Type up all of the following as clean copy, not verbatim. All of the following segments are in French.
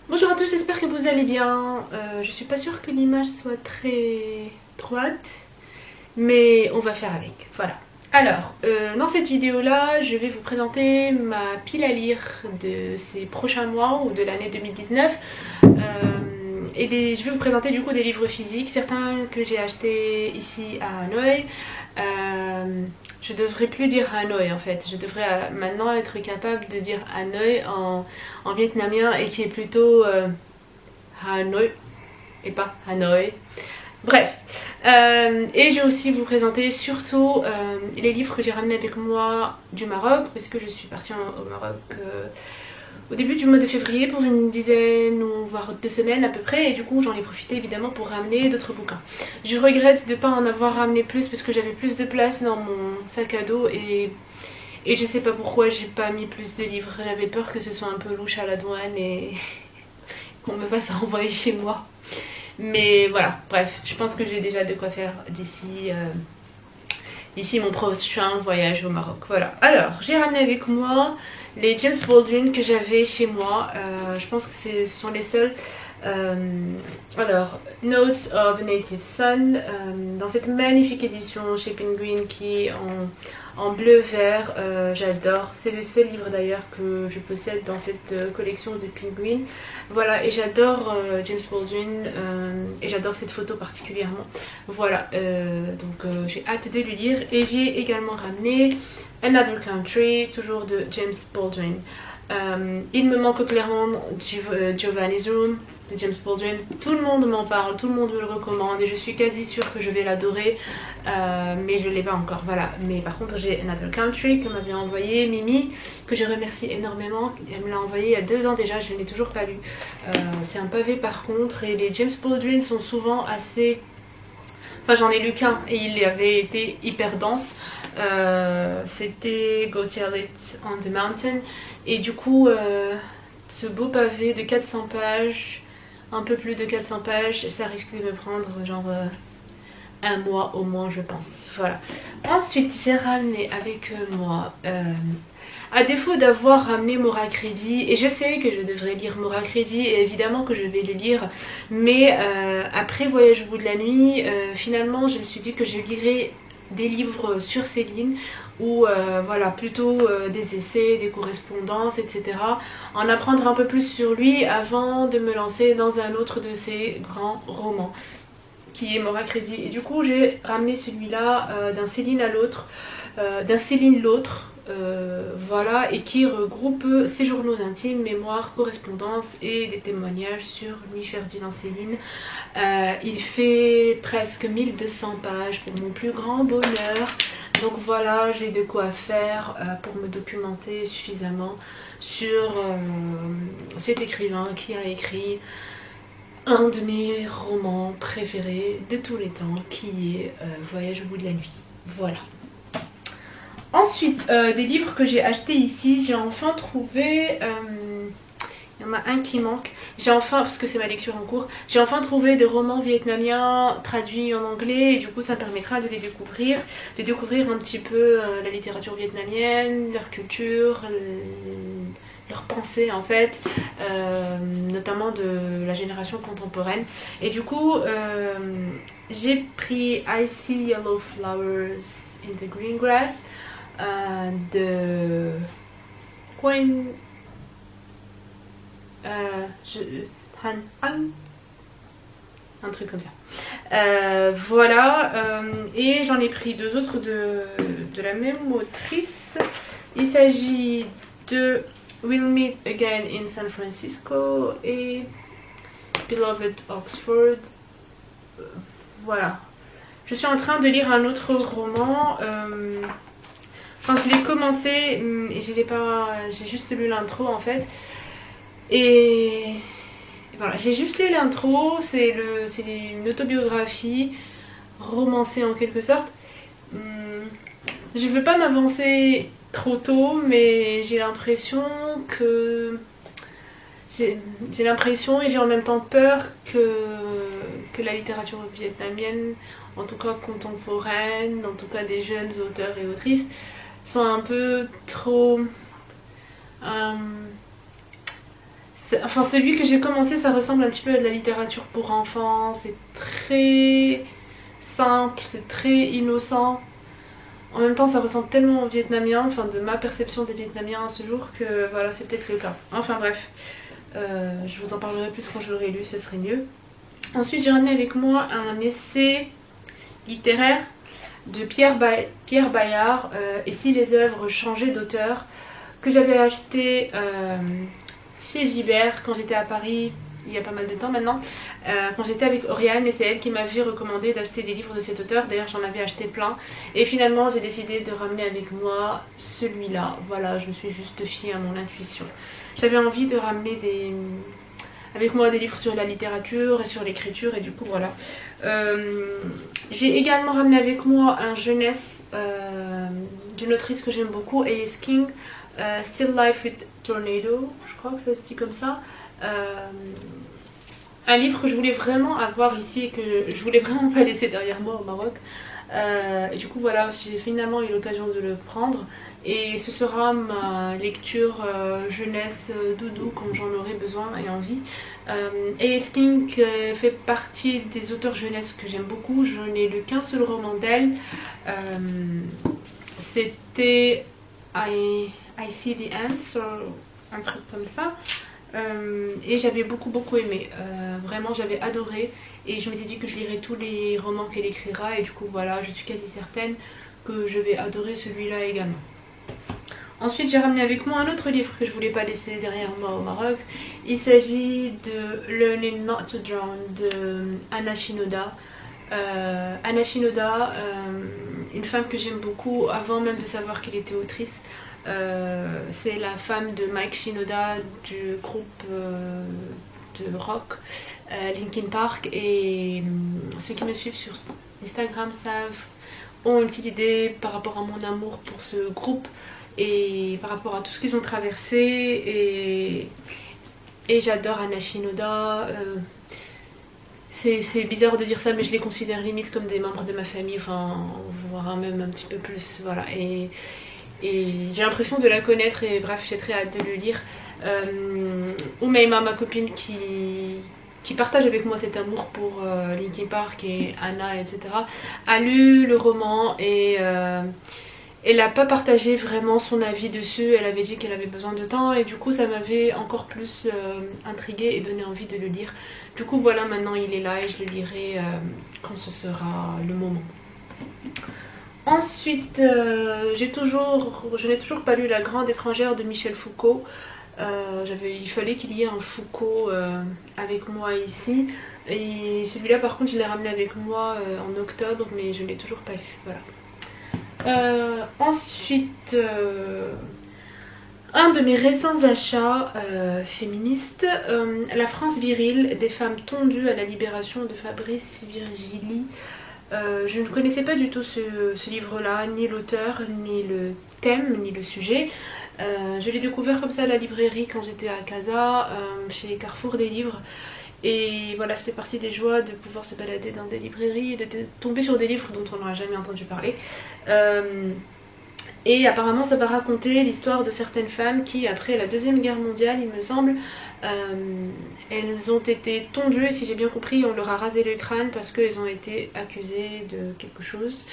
Bonjour à tous, j'espère que vous allez bien. Je suis pas sûre que l'image soit très droite, mais on va faire avec, voilà. Alors, dans cette vidéo là, je vais vous présenter ma pile à lire de ces prochains mois ou de l'année 2019. Je vais vous présenter du coup des livres physiques, certains que j'ai achetés ici à Hanoï. Je devrais plus dire Hanoï en fait, je devrais maintenant être capable de dire Hanoï en vietnamien et qui est plutôt Hanoi et pas Hanoï. Bref, et je vais aussi vous présenter surtout les livres que j'ai ramenés avec moi du Maroc, parce que je suis partie au Maroc au début du mois de février pour une dizaine ou voire 2 semaines à peu près, et du coup j'en ai profité évidemment pour ramener d'autres bouquins. Je regrette de ne pas en avoir ramené plus parce que j'avais plus de place dans mon sac à dos et je sais pas pourquoi j'ai pas mis plus de livres. J'avais peur que ce soit un peu louche à la douane et qu'on me fasse renvoyer chez moi. Mais voilà, bref, je pense que j'ai déjà de quoi faire d'ici mon prochain voyage au Maroc. Voilà, alors j'ai ramené avec moi les James Baldwin que j'avais chez moi. Je pense que ce sont les seuls. Alors, Notes of a Native Son, dans cette magnifique édition chez Penguin qui est en bleu vert, j'adore. C'est le seul livre d'ailleurs que je possède dans cette collection de Penguin. Voilà, et j'adore James Baldwin et j'adore cette photo particulièrement. Voilà, donc j'ai hâte de le lire. Et j'ai également ramené Another Country, toujours de James Baldwin. Il me manque clairement Giovanni's Room de James Baldwin. Tout le monde m'en parle, tout le monde me le recommande et je suis quasi sûre que je vais l'adorer, mais je ne l'ai pas encore. Voilà, mais par contre j'ai Another Country que m'avait envoyé Mimi, que je remercie énormément. Elle me l'a envoyé il y a 2 ans déjà, je ne l'ai toujours pas lu. C'est un pavé par contre, et les James Baldwin sont souvent assez... Enfin j'en ai lu qu'un et il avait été hyper dense. C'était Go Tell It on the Mountain, et du coup ce beau pavé de 400 pages, un peu plus de 400 pages, ça risque de me prendre genre 1 mois au moins je pense. Voilà. Ensuite j'ai ramené avec moi, à défaut d'avoir ramené Maura Crédit, et je sais que je devrais lire Maura Crédit et évidemment que je vais le lire, mais après Voyage au bout de la nuit, finalement je me suis dit que je lirais des livres sur Céline ou voilà, plutôt des essais, des correspondances, etc. En apprendre un peu plus sur lui avant de me lancer dans un autre de ses grands romans qui est Maura Crédit. Et du coup j'ai ramené celui-là d'un Céline à l'autre, d'un Céline l'autre. Voilà, et qui regroupe ses journaux intimes, mémoires, correspondances et des témoignages sur Louis-Ferdinand Céline. Il fait presque 1200 pages pour mon plus grand bonheur. Donc voilà, j'ai de quoi faire pour me documenter suffisamment sur cet écrivain qui a écrit un de mes romans préférés de tous les temps, qui est Voyage au bout de la nuit. Voilà. Ensuite, des livres que j'ai achetés ici, j'ai enfin trouvé... il y en a un qui manque. J'ai enfin, parce que c'est ma lecture en cours, j'ai enfin trouvé des romans vietnamiens traduits en anglais et du coup ça me permettra de les découvrir, un petit peu la littérature vietnamienne, leur culture, leurs pensées en fait, notamment de la génération contemporaine. Et du coup, j'ai pris I See Yellow Flowers in the Green Grass de Queen un truc comme ça. Voilà, et j'en ai pris 2 autres de la même autrice. Il s'agit de We'll Meet Again in San Francisco et Beloved Oxford. Voilà. Je suis en train de lire un autre roman. Enfin, je l'ai commencé et je l'ai pas. J'ai juste lu l'intro en fait. Et voilà, j'ai juste lu l'intro. C'est une autobiographie romancée en quelque sorte. Je veux pas m'avancer trop tôt, mais j'ai l'impression que j'ai l'impression et j'ai en même temps peur que la littérature vietnamienne, en tout cas contemporaine, en tout cas des jeunes auteurs et autrices, soit un peu trop Enfin, celui que j'ai commencé, ça ressemble un petit peu à de la littérature pour enfants. C'est très simple, c'est très innocent. En même temps, ça ressemble tellement aux Vietnamiens, enfin de ma perception des Vietnamiens à ce jour, que voilà, c'est peut-être le cas. Enfin bref, je vous en parlerai plus quand je l'aurai lu, ce serait mieux. Ensuite, j'ai ramené avec moi un essai littéraire de Pierre Bayard, Et si les œuvres changeaient d'auteur, que j'avais acheté chez Gibert quand j'étais à Paris il y a pas mal de temps maintenant, quand j'étais avec Oriane, et c'est elle qui m'avait recommandé d'acheter des livres de cet auteur. D'ailleurs j'en avais acheté plein et finalement j'ai décidé de ramener avec moi celui-là. Voilà, je me suis juste fiée à mon intuition. J'avais envie de ramener avec moi des livres sur la littérature et sur l'écriture, et du coup voilà. J'ai également ramené avec moi un jeunesse d'une autrice que j'aime beaucoup, A.S. King, Still Life with Tornado, je crois que ça se dit comme ça. Un livre que je voulais vraiment avoir ici et que je voulais vraiment pas laisser derrière moi au Maroc. Et du coup voilà, j'ai finalement eu l'occasion de le prendre. Et ce sera ma lecture jeunesse doudou quand j'en aurai besoin et envie. A.S. King fait partie des auteurs jeunesse que j'aime beaucoup. Je n'ai lu qu'un seul roman d'elle. C'était I See the Ants, un truc comme ça. Et j'avais beaucoup aimé, vraiment j'avais adoré, et je m'étais dit que je lirais tous les romans qu'elle écrira, et du coup voilà, je suis quasi certaine que je vais adorer celui-là également. Ensuite j'ai ramené avec moi un autre livre que je voulais pas laisser derrière moi au Maroc. Il s'agit de Learning Not to Drown de Anna Shinoda. Anna Shinoda, une femme que j'aime beaucoup avant même de savoir qu'elle était autrice. C'est la femme de Mike Shinoda du groupe de rock Linkin Park, et ceux qui me suivent sur Instagram ont une petite idée par rapport à mon amour pour ce groupe et par rapport à tout ce qu'ils ont traversé, et j'adore Anna Shinoda. C'est bizarre de dire ça, mais je les considère limite comme des membres de ma famille, enfin voire même un petit peu plus, voilà. Et j'ai l'impression de la connaître, et bref, j'ai très hâte de le lire. Oumaima, ma copine qui partage avec moi cet amour pour Linkin Park et Anna, etc., a lu le roman, et elle n'a pas partagé vraiment son avis dessus. Elle avait dit qu'elle avait besoin de temps, et du coup ça m'avait encore plus intriguée et donné envie de le lire. Du coup voilà, maintenant il est là et je le lirai quand ce sera le moment. Ensuite, je n'ai toujours pas lu La Grande Étrangère de Michel Foucault. Il fallait qu'il y ait un Foucault avec moi ici. Et celui-là par contre je l'ai ramené avec moi en octobre, mais je ne l'ai toujours pas lu. Voilà. Ensuite, un de mes récents achats féministes, La France virile, des femmes tondues à la libération de Fabrice Virgili. Je ne connaissais pas du tout ce livre-là, ni l'auteur, ni le thème, ni le sujet. Je l'ai découvert comme ça à la librairie quand j'étais à Casa, chez Carrefour des livres. Et voilà, c'était partie des joies de pouvoir se balader dans des librairies et de tomber sur des livres dont on n'aurait jamais entendu parler. Et apparemment ça va raconter l'histoire de certaines femmes qui, après la Deuxième Guerre mondiale, il me semble, elles ont été tondues, si j'ai bien compris, on leur a rasé le crâne parce qu'elles ont été accusées de quelque chose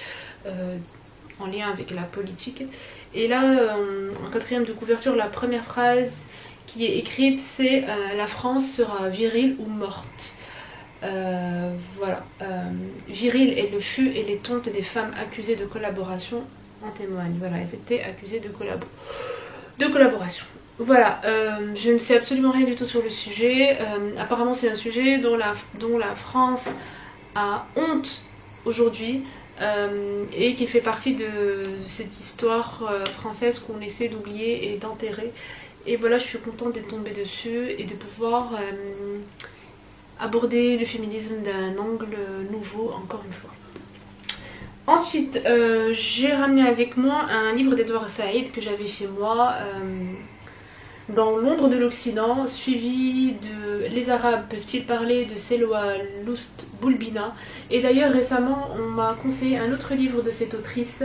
en lien avec la politique. Et là, en quatrième de couverture, la première phrase qui est écrite, c'est la France sera virile ou morte. Voilà. Viril est le fût et les tontes des femmes accusées de collaboration en témoignent. Voilà, elles étaient accusées de collaboration. Voilà, je ne sais absolument rien du tout sur le sujet. Apparemment c'est un sujet dont la France a honte aujourd'hui, et qui fait partie de cette histoire française qu'on essaie d'oublier et d'enterrer. Et voilà, je suis contente d'être tombée dessus et de pouvoir aborder le féminisme d'un angle nouveau encore une fois. Ensuite, j'ai ramené avec moi un livre d'Edward Said que j'avais chez moi, Dans l'ombre de l'Occident, suivi de Les Arabes peuvent-ils parler de Selwa Loust Boulbina. Et d'ailleurs récemment on m'a conseillé un autre livre de cette autrice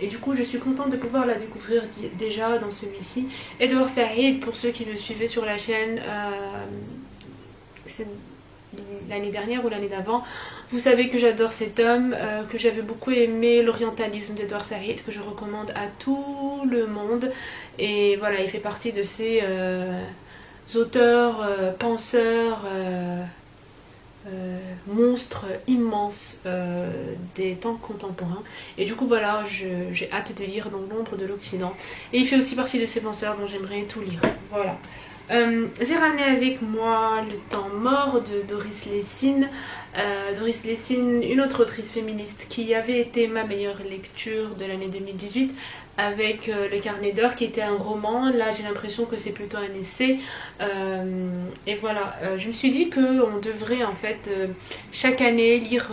Et du coup je suis contente de pouvoir la découvrir déjà dans celui-ci. Edward Said, pour ceux qui me suivaient sur la chaîne, c'est l'année dernière ou l'année d'avant, vous savez que j'adore cet homme, que j'avais beaucoup aimé l'orientalisme d'Edward Said, que je recommande à tout le monde. Et voilà, il fait partie de ces auteurs, penseurs, monstres immenses des temps contemporains. Et du coup voilà, j'ai hâte de lire Dans l'ombre de l'Occident. Et il fait aussi partie de ces penseurs dont j'aimerais tout lire. Voilà. J'ai ramené avec moi Le temps mort de Doris Lessing. Doris Lessing, une autre autrice féministe qui avait été ma meilleure lecture de l'année 2018 avec Le carnet d'heures qui était un roman. Là j'ai l'impression que c'est plutôt un essai. Et voilà, je me suis dit qu'on devrait en fait chaque année lire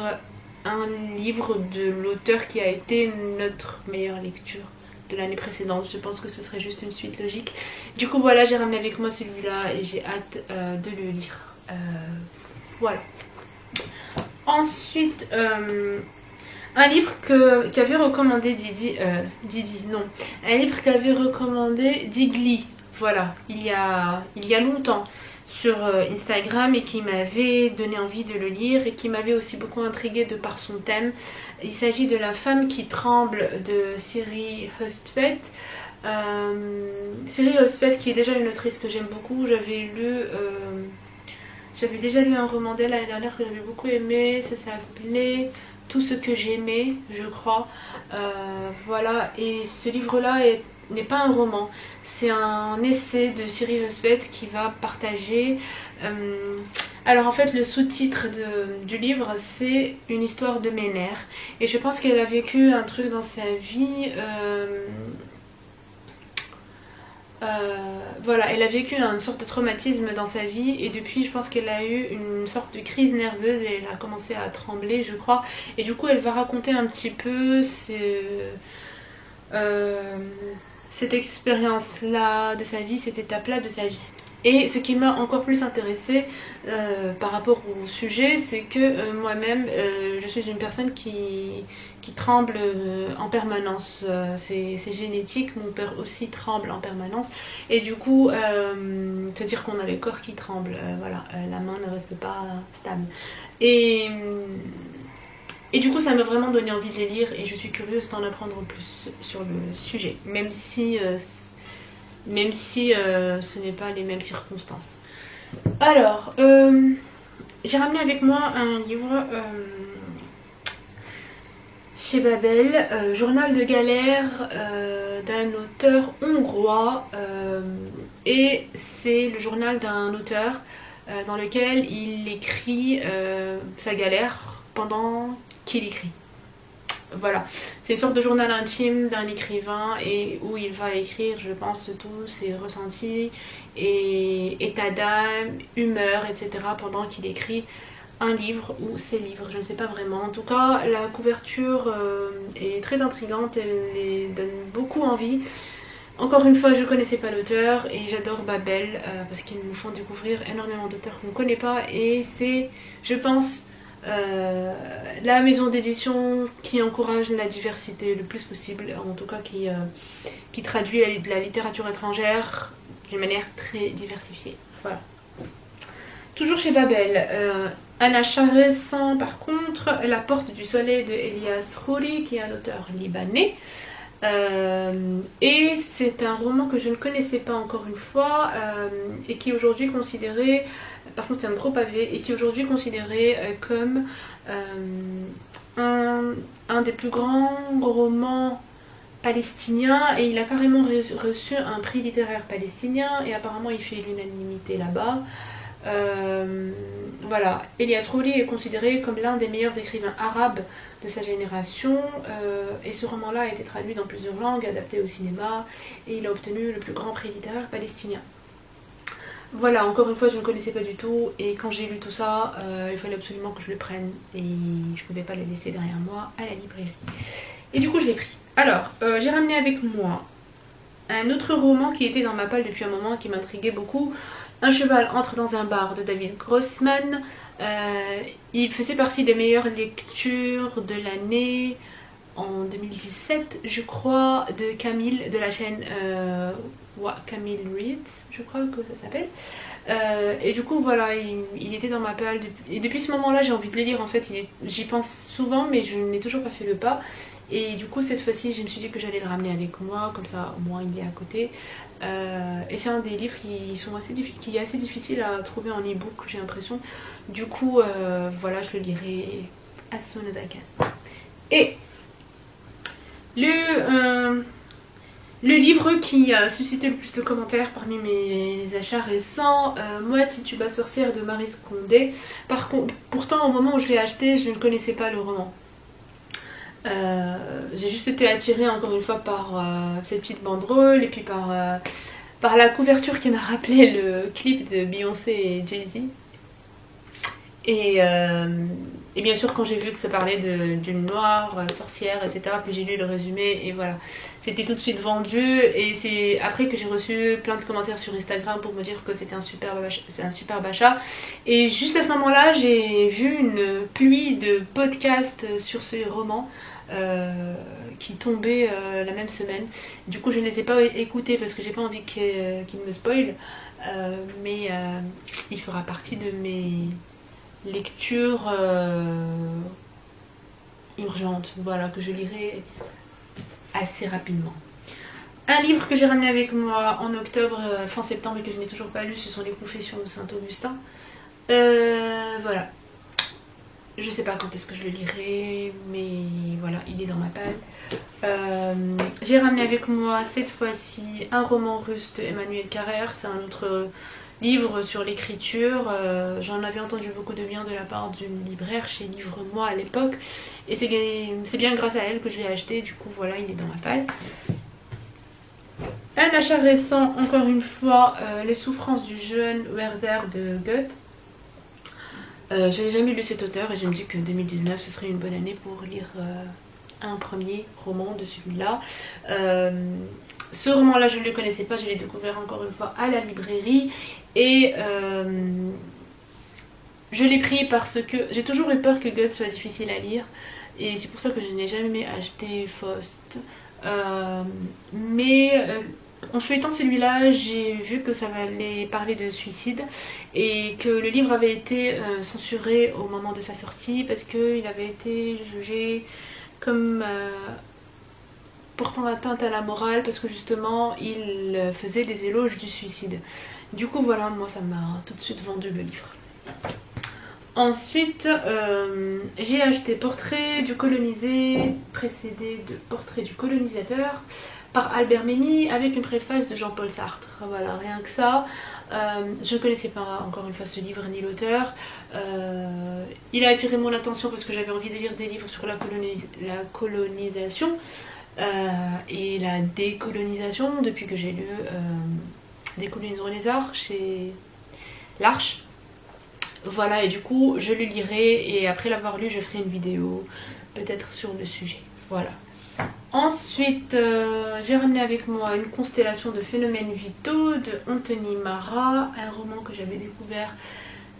un livre de l'auteur qui a été notre meilleure lecture de l'année précédente. Je pense que ce serait juste une suite logique. Du coup voilà, j'ai ramené avec moi celui-là et j'ai hâte de le lire. Voilà. Ensuite, un livre qu'avait recommandé un livre qu'avait recommandé Digli, voilà, il y a longtemps sur Instagram et qui m'avait donné envie de le lire et qui m'avait aussi beaucoup intriguée de par son thème. Il s'agit de La femme qui tremble de Siri Hustvedt. Siri Hustvedt qui est déjà une autrice que j'aime beaucoup. J'avais déjà lu un roman d'elle l'année dernière que j'avais beaucoup aimé, ça s'appelait Tout ce que j'aimais, je crois. Voilà, et ce livre-là n'est pas un roman, c'est un essai de Siri Hustvedt qui va partager. Alors en fait le sous-titre du livre c'est Une histoire de mes nerfs. Et je pense qu'elle a vécu un truc dans sa vie. Voilà, elle a vécu une sorte de traumatisme dans sa vie et depuis je pense qu'elle a eu une sorte de crise nerveuse et elle a commencé à trembler je crois. Et du coup elle va raconter un petit peu cette expérience-là de sa vie, cette étape-là de sa vie. Et ce qui m'a encore plus intéressée par rapport au sujet, c'est que moi-même, je suis une personne qui tremble en permanence. C'est génétique, mon père aussi tremble en permanence. Et du coup, c'est-à-dire qu'on a le corps qui tremble, voilà, la main ne reste pas stable. Et du coup ça m'a vraiment donné envie de les lire et je suis curieuse d'en apprendre plus sur le sujet, même si ce n'est pas les mêmes circonstances. Alors, j'ai ramené avec moi un livre chez Babel, Journal de galère d'un auteur hongrois, et c'est le journal d'un auteur dans lequel il écrit sa galère pendant qu'il écrit. Voilà, c'est une sorte de journal intime d'un écrivain et où il va écrire, je pense, tous ses ressentis et état d'âme, humeur, etc. pendant qu'il écrit un livre ou ses livres, je ne sais pas vraiment. En tout cas, la couverture est très intrigante, elle donne beaucoup envie. Encore une fois, je ne connaissais pas l'auteur et j'adore Babel parce qu'ils nous font découvrir énormément d'auteurs qu'on ne connaît pas et c'est, je pense, la maison d'édition qui encourage la diversité le plus possible, en tout cas qui traduit la littérature étrangère d'une manière très diversifiée. Voilà. Toujours chez Babel, un achat récent par contre, La porte du soleil de Elias Khoury qui est un auteur libanais. Et c'est un roman que je ne connaissais pas encore une fois et qui est aujourd'hui considéré, par contre c'est un gros pavé, et qui est aujourd'hui considéré comme un des plus grands romans palestiniens, et il a carrément reçu un prix littéraire palestinien et apparemment il fait l'unanimité là-bas. Voilà, Elias Khoury est considéré comme l'un des meilleurs écrivains arabes de sa génération et ce roman-là a été traduit dans plusieurs langues, adapté au cinéma et il a obtenu le plus grand prix littéraire palestinien. Voilà, encore une fois je ne connaissais pas du tout et quand j'ai lu tout ça, il fallait absolument que je le prenne et je ne pouvais pas le laisser derrière moi à la librairie. Et du coup je l'ai pris. Alors, j'ai ramené avec moi un autre roman qui était dans ma palle depuis un moment, qui m'intriguait beaucoup. Un cheval entre dans un bar de David Grossman. Il faisait partie des meilleures lectures de l'année en 2017 je crois, de Camille de la chaîne Camille Reads, je crois que ça s'appelle. Et du coup voilà, il était dans ma palle et depuis ce moment là j'ai envie de les lire en fait. J'y pense souvent mais je n'ai toujours pas fait le pas. Et du coup cette fois-ci je me suis dit que j'allais le ramener avec moi, comme ça au moins il est à côté. Et c'est un des livres qui est assez difficile à trouver en e-book, j'ai l'impression. Du coup voilà, je le lirai as soon as I can. Et le livre qui a suscité le plus de commentaires parmi mes achats récents, Moi si tu vas sortir, de Maryse Condé. Pourtant au moment où je l'ai acheté je ne connaissais pas le roman. J'ai juste été attirée encore une fois par cette petite banderole et puis par la couverture qui m'a rappelé le clip de Beyoncé et Jay-Z. Et bien sûr quand j'ai vu que ça parlait d'une noire sorcière etc, puis j'ai lu le résumé et voilà, c'était tout de suite vendu. Et c'est après que j'ai reçu plein de commentaires sur Instagram pour me dire que c'était un superbe achat. Et juste à ce moment là j'ai vu une pluie de podcasts sur ce roman qui tombaient la même semaine. Du coup je ne les ai pas écoutés parce que j'ai pas envie qu'ils me spoilent, mais il fera partie de mes lecture urgente, voilà, que je lirai assez rapidement. Un livre que j'ai ramené avec moi en octobre, fin septembre, et que je n'ai toujours pas lu, ce sont les Confessions de Saint-Augustin. Voilà, je sais pas quand est-ce que je le lirai, mais voilà, il est dans ma palle. J'ai ramené avec moi cette fois-ci un roman russe de Emmanuel Carrère. C'est un autre livre sur l'écriture. J'en avais entendu beaucoup de bien de la part d'une libraire chez Livre-moi à l'époque, et c'est bien grâce à elle que je l'ai acheté. Du coup voilà, il est dans ma palle. Un achat récent, encore une fois, Les souffrances du jeune Werther de Goethe. Je n'ai jamais lu cet auteur et je me dis que 2019 ce serait une bonne année pour lire un premier roman de celui-là. Ce roman là je ne le connaissais pas, je l'ai découvert encore une fois à la librairie. Et je l'ai pris parce que j'ai toujours eu peur que Goethe soit difficile à lire. Et c'est pour ça que je n'ai jamais acheté Faust. En feuilletant celui-là, j'ai vu que ça allait parler de suicide. Et que le livre avait été censuré au moment de sa sortie parce qu'il avait été jugé comme portant atteinte à la morale, parce que justement il faisait des éloges du suicide. Du coup voilà, moi ça m'a tout de suite vendu le livre. Ensuite j'ai acheté Portrait du colonisé, précédé de Portrait du colonisateur, par Albert Memmi, avec une préface de Jean-Paul Sartre. Voilà, rien que ça. Je ne connaissais pas encore une fois ce livre ni l'auteur. Il a attiré mon attention parce que j'avais envie de lire des livres sur la colonisation et la décolonisation, depuis que j'ai lu Décolonisons les arts chez L'Arche. Voilà, et du coup je le lirai et après l'avoir lu je ferai une vidéo peut-être sur le sujet. Voilà. Ensuite j'ai ramené avec moi Une constellation de phénomènes vitaux de Anthony Marra, un roman que j'avais découvert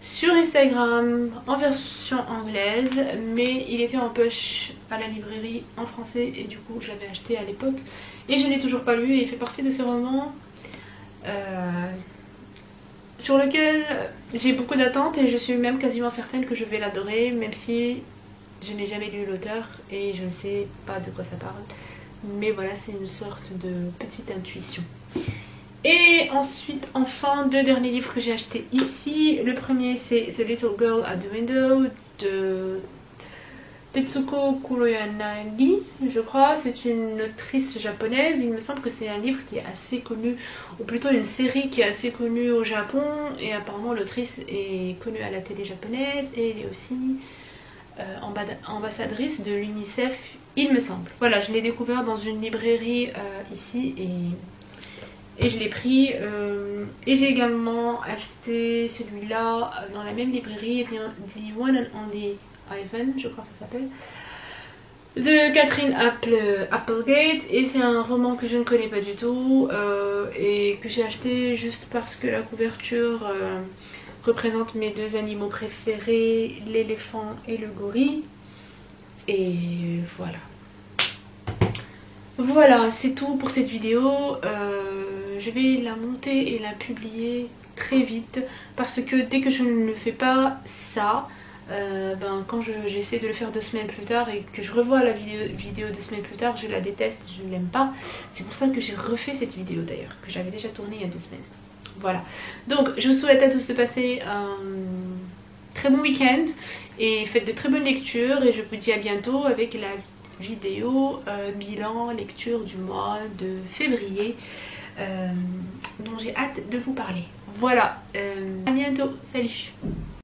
sur Instagram en version anglaise, mais il était en poche à la librairie en français et du coup je l'avais acheté à l'époque et je ne l'ai toujours pas lu. Et il fait partie de ces romans sur lequel j'ai beaucoup d'attentes et je suis même quasiment certaine que je vais l'adorer, même si je n'ai jamais lu l'auteur et je ne sais pas de quoi ça parle. Mais voilà, c'est une sorte de petite intuition. Et ensuite, enfin, deux derniers livres que j'ai achetés ici. Le premier c'est The Little Girl at the Window de Tetsuko Kuroyanagi, je crois. C'est une autrice japonaise. Il me semble que c'est un livre qui est assez connu, ou plutôt une série qui est assez connue au Japon. Et apparemment l'autrice est connue à la télé japonaise et elle est aussi ambassadrice de l'UNICEF, il me semble. Voilà, je l'ai découvert dans une librairie ici et je l'ai pris. Et j'ai également acheté celui-là dans la même librairie, The One and Only Ivan, je crois que ça s'appelle, de Catherine Applegate. Et c'est un roman que je ne connais pas du tout et que j'ai acheté juste parce que la couverture représente mes deux animaux préférés, l'éléphant et le gorille. Et voilà. Voilà, c'est tout pour cette vidéo. Je vais la monter et la publier très vite parce que dès que je ne le fais pas ça, quand j'essaie de le faire 2 semaines plus tard et que je revois la vidéo 2 semaines plus tard, je la déteste, je ne l'aime pas. C'est pour ça que j'ai refait cette vidéo d'ailleurs, que j'avais déjà tournée il y a 2 semaines. Voilà, donc je vous souhaite à tous de passer un très bon week-end et faites de très bonnes lectures et je vous dis à bientôt avec la vidéo bilan lecture du mois de février dont j'ai hâte de vous parler. Voilà, à bientôt, salut.